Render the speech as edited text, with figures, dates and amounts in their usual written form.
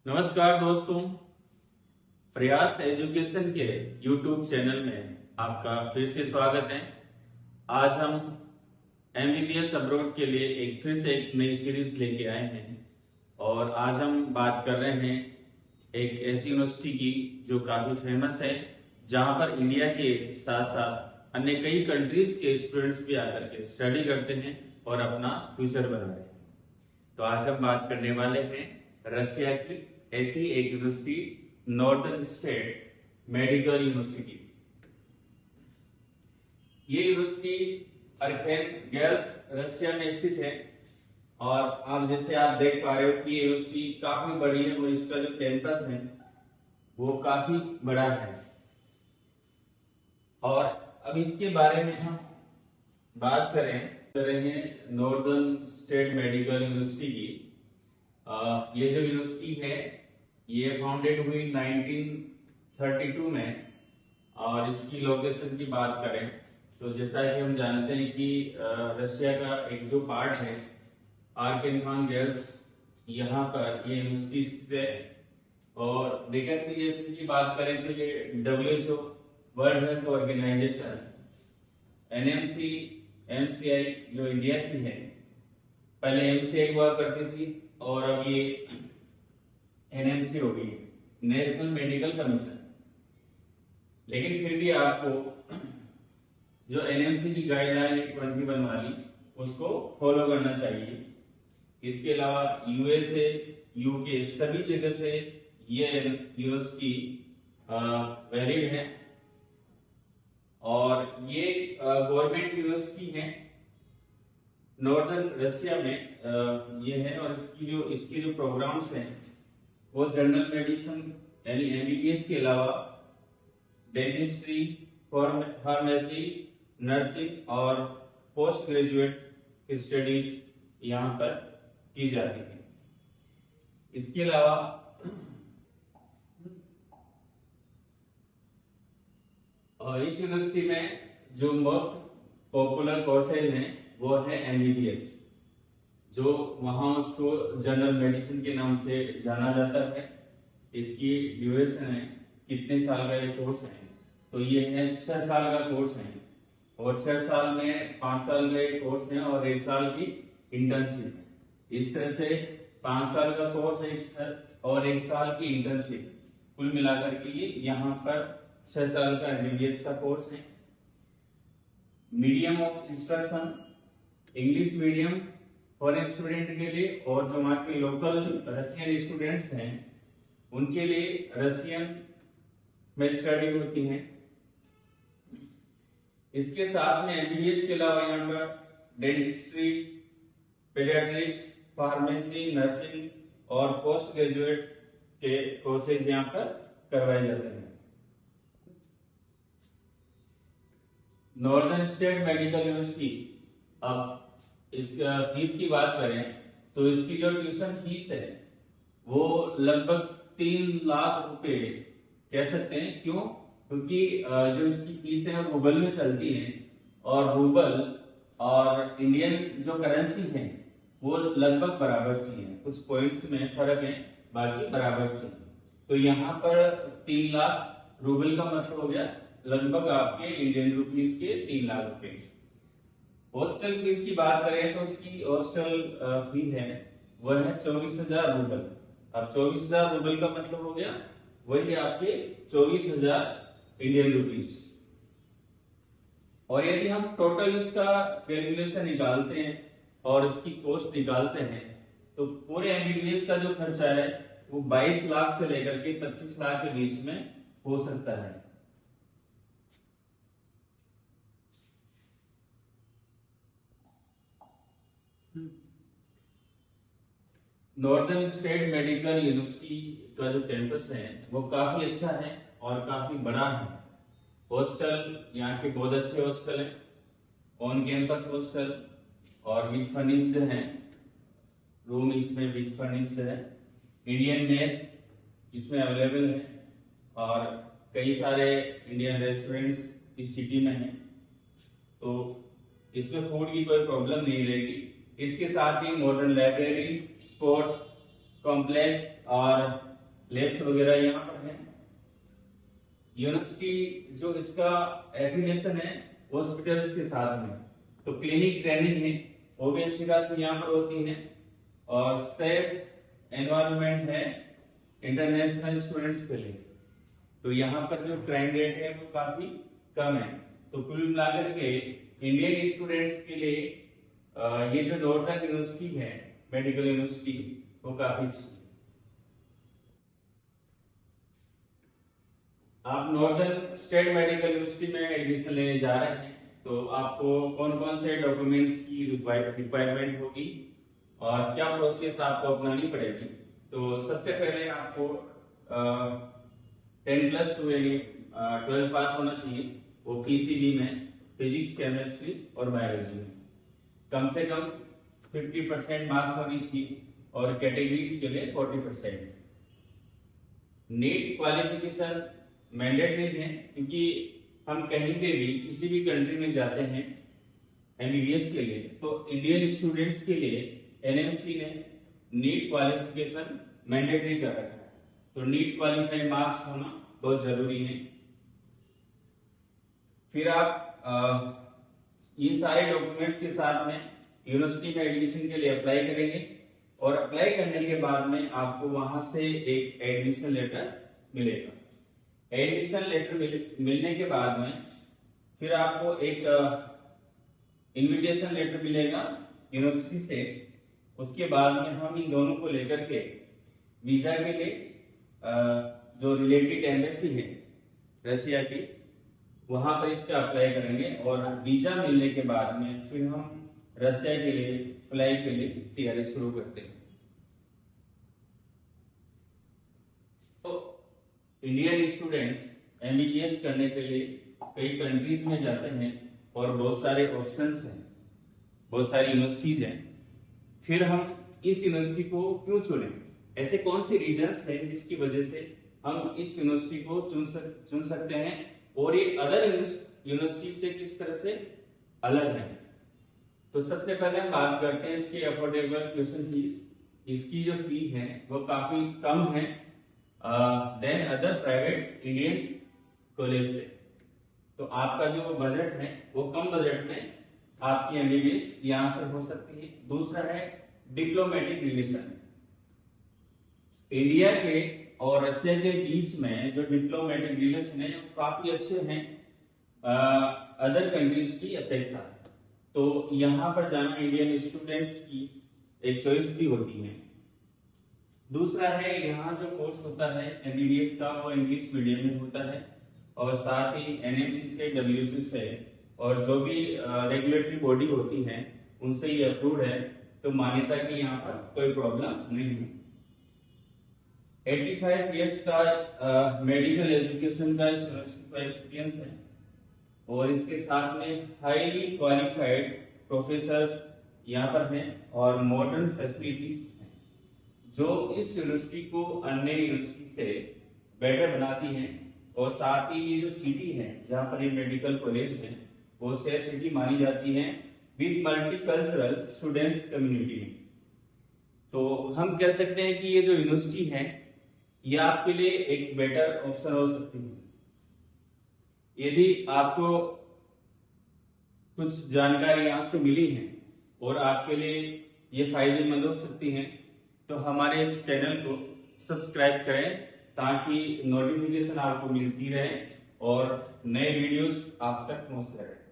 नमस्कार दोस्तों, प्रयास एजुकेशन के YouTube चैनल में आपका फिर से स्वागत है। आज हम MBBS अब्रॉड के लिए फिर से एक नई सीरीज लेके आए हैं और आज हम बात कर रहे हैं एक ऐसी यूनिवर्सिटी की जो काफी फेमस है, जहां पर इंडिया के साथ साथ अन्य कई कंट्रीज के स्टूडेंट्स भी आकर के स्टडी करते हैं और अपना फ्यूचर बना रहे हैं। तो आज हम बात करने वाले हैं रशिया की ऐसी एक university, northern state medical university. ये यूनिवर्सिटी आर्खैंगेल्स्क रशिया में स्थित है और आप देख पा रहे हो कि ये यूनिवर्सिटी काफी बड़ी है और इसका जो कैंपस है वो काफी बड़ा है। और अब इसके बारे में हम बात कर रहे हैं नॉर्दर्न स्टेट मेडिकल यूनिवर्सिटी की। ये जो यूनिवर्सिटी है ये फाउंडेड हुई 1932 में और इसकी लोकेशन की बात करें तो जैसा कि हम जानते हैं कि रशिया का एक जो पार्ट है आर्खैंगेल्स्क, यहाँ पर ये यूनिवर्सिटी स्थित है। और रिकग्निशन की बात करें तो ये WHO world health organisation NMC MCI जो इंडिया की है, पहले MCI हुआ करती थी और अब ये NMC हो गई, नेशनल मेडिकल कमीशन। लेकिन फिर भी आपको जो NMC की गाइडलाइन 21 वाली उसको फॉलो करना चाहिए। इसके अलावा USA UK सभी जगह से ये यूनिवर्सिटी वैलिड है और ये गवर्नमेंट यूनिवर्सिटी है नॉर्दर्न रशिया में ये है। और इसकी जो प्रोग्राम्स हैं वो जनरल मेडिसिन यानी MBBS के अलावा डेंटिस्ट्री, फार्मेसी, नर्सिंग और पोस्ट ग्रेजुएट स्टडीज यहाँ पर की जाती है। इसके अलावा इस यूनिवर्सिटी में जो मोस्ट पॉपुलर कोर्सेज हैं वो है MBBS, जो वहां उसको जनरल मेडिसिन के नाम से जाना जाता है। इसकी ड्यूरेशन है कितने साल का ये कोर्स है, तो ये है 6 साल का कोर्स है और 6 साल में 5 साल का कोर्स है और 1 साल की इंटर्नशिप है। इस तरह से 5 साल का कोर्स है और 1 साल की इंटर्नशिप, कुल मिलाकर के ये यहाँ पर 6 साल का MBBS का कोर्स है। Medium of instruction English medium foreign student के लिए और जो वहाँ के लोकल रशियन स्टूडेंट्स हैं उनके लिए रशियन में स्टडी होती है। इसके साथ में MBBS के अलावा यहाँ पर डेंटिस्ट्री, पेडियाट्रिक्स, फार्मेसी, नर्सिंग और पोस्ट ग्रेजुएट के कोर्सेज यहाँ पर करवाए जाते हैं। नॉर्दर्न स्टेट मेडिकल यूनिवर्सिटी, अब इसका फीस की बात करें तो इसकी जो ट्यूशन फीस है वो लगभग 3 लाख रुपए कह सकते हैं। क्यों? क्योंकि जो इसकी फीस है वो रूबल में चलती है और रूबल और इंडियन जो करेंसी है वो लगभग बराबर सी है, कुछ पॉइंट्स में फर्क है, बाकी बराबर सी है। तो यहाँ पर 3 लाख रूबल का मतलब हो गया लगभग आपके इंडियन रुपीस के 3 लाख रुपए। हॉस्टल फीस की बात करें तो उसकी हॉस्टल फी है वह है 24,000 रूबल। अब 24,000 रूबल का मतलब हो गया वही आपके 24,000 इंडियन रुपीस। और यदि हम टोटल इसका कैलकुलेशन निकालते हैं और इसकी कॉस्ट निकालते हैं तो पूरे MBBS का जो खर्चा है वो 22 लाख से लेकर के 25 लाख के बीच में हो सकता है। नॉर्दर्न स्टेट मेडिकल यूनिवर्सिटी का जो कैंपस है वो काफी अच्छा है और काफी बड़ा है। हॉस्टल यहाँ के बहुत अच्छे हॉस्टल हैं, ऑन कैंपस हॉस्टल और विद फर्निश्ड हैं, रूम इसमें विद फर्निश्ड है। इंडियन मेस इसमें अवेलेबल है और कई सारे इंडियन रेस्टोरेंट्स इस सिटी में हैं, तो इसमें फूड की कोई प्रॉब्लम नहीं रहेगी। इसके साथ ही मॉडर्न लाइब्रेरी, स्पोर्ट्स कॉम्प्लेक्स और लैब्स वगैरह यहाँ पर है। यूनिवर्सिटी जो इसका एफिलिएशन है हॉस्पिटल्स के साथ में, तो क्लिनिक ट्रेनिंग है वो भी अच्छी खासी यहाँ पर होती है, और सेफ एनवायरनमेंट है इंटरनेशनल स्टूडेंट्स के लिए। तो यहाँ पर जो क्राइम रेट है वो काफी कम है। तो कुल मिलाकर के इंडियन स्टूडेंट्स के लिए ये जो नॉर्दर्न यूनिवर्सिटी है मेडिकल यूनिवर्सिटी वो काफी अच्छी है। आप नॉर्दर्न स्टेट मेडिकल यूनिवर्सिटी में एडमिशन लेने जा रहे हैं, तो आपको कौन कौन से डॉक्यूमेंट्स की रिक्वायरमेंट होगी और क्या प्रोसेस आपको अपनानी पड़ेगी। तो सबसे पहले आपको 10+2 यानी 12 पास होना चाहिए, वो पीसीबी में फिजिक्स, केमिस्ट्री और बायोलॉजी में कम से कम 50% मार्क्स होनी चाहिए, और कैटेगरीज के लिए 40%। नीट क्वालिफिकेशन मैंडेटरी है, क्योंकि हम कहीं पे भी किसी भी कंट्री में जाते हैं एमबीबीएस के लिए, तो इंडियन स्टूडेंट्स के लिए एनएमसी ने नीट क्वालिफिकेशन मैंडेटरी कर रखा है। तो नीट क्वालिफाई मार्क्स होना बहुत जरूरी है। फिर आप ये सारे डॉक्यूमेंट्स के साथ में यूनिवर्सिटी में एडमिशन के लिए अप्लाई करेंगे, और अप्लाई करने के बाद में आपको वहां से एक एडमिशन लेटर मिलेगा। एडमिशन लेटर मिलने के बाद में फिर आपको एक इनविटेशन लेटर मिलेगा यूनिवर्सिटी से। उसके बाद में हम इन दोनों को लेकर के वीजा के लिए जो रिलेटेड एम्बेसी है रशिया की, वहां पर इसका अप्लाई करेंगे, और वीजा मिलने के बाद में फिर हम रशिया के लिए अप्लाई के लिए तैयारी शुरू करते हैं। तो इंडियन स्टूडेंट्स एमबीबीएस करने के लिए कई कंट्रीज में जाते हैं, और बहुत सारे ऑप्शंस हैं, बहुत सारी यूनिवर्सिटीज हैं। फिर हम इस यूनिवर्सिटी को क्यों चुनें, ऐसे कौन से रीजंस हैं जिसकी वजह से हम इस यूनिवर्सिटी को चुन सकते हैं, और ये अदर यूनिवर्सिटी से किस तरह से अलग है। तो सबसे पहले हम बात करते हैं इसकी अफोर्डेबल ट्यूशन फीस। इसकी जो फी है वो काफी कम है than other private Indian college से। तो आपका जो बजट है वो कम बजट में आपकी एमबीबीएस यहाँ से हो सकती है। दूसरा है डिप्लोमेटिक रिलेशन। इंडिया के और रशिया के बीच में जो डिप्लोमेटिक रिलेशन है वो काफी अच्छे हैं अदर कंट्रीज की अपेक्षा। तो यहाँ पर जाना इंडियन स्टूडेंट्स की एक चॉइस भी होती है। दूसरा है यहाँ जो कोर्स होता है एमबीबीएस का वो इंग्लिश मीडियम में होता है, और साथ ही एनएमसी से, डब्ल्यूसी से और जो भी रेगुलेटरी बॉडी होती है उनसे ये अप्रूव्ड है। तो मान्यता की यहाँ पर कोई प्रॉब्लम नहीं है। 85 इयर्स का मेडिकल एजुकेशन का एक्सपीरियंस है, और इसके साथ में हाईली क्वालिफाइड प्रोफेसर्स यहाँ पर हैं, और मॉडर्न फैसिलिटीज हैं जो इस यूनिवर्सिटी को अन्य यूनिवर्सिटी से बेटर बनाती हैं। और साथ ही ये जो सिटी है जहाँ पर ये मेडिकल कॉलेज है वो सेफ सिटी मानी जाती है विद मल्टीकल्चरल स्टूडेंट्स कम्युनिटी। तो हम कह सकते हैं कि ये जो यूनिवर्सिटी है ये आपके लिए एक बेटर ऑप्शन हो सकती है। यदि आपको कुछ जानकारी यहाँ से मिली है और आपके लिए ये फायदेमंद हो सकती है, तो हमारे इस चैनल को सब्सक्राइब करें ताकि नोटिफिकेशन आपको मिलती रहे और नए वीडियोस आप तक पहुंचते रहे।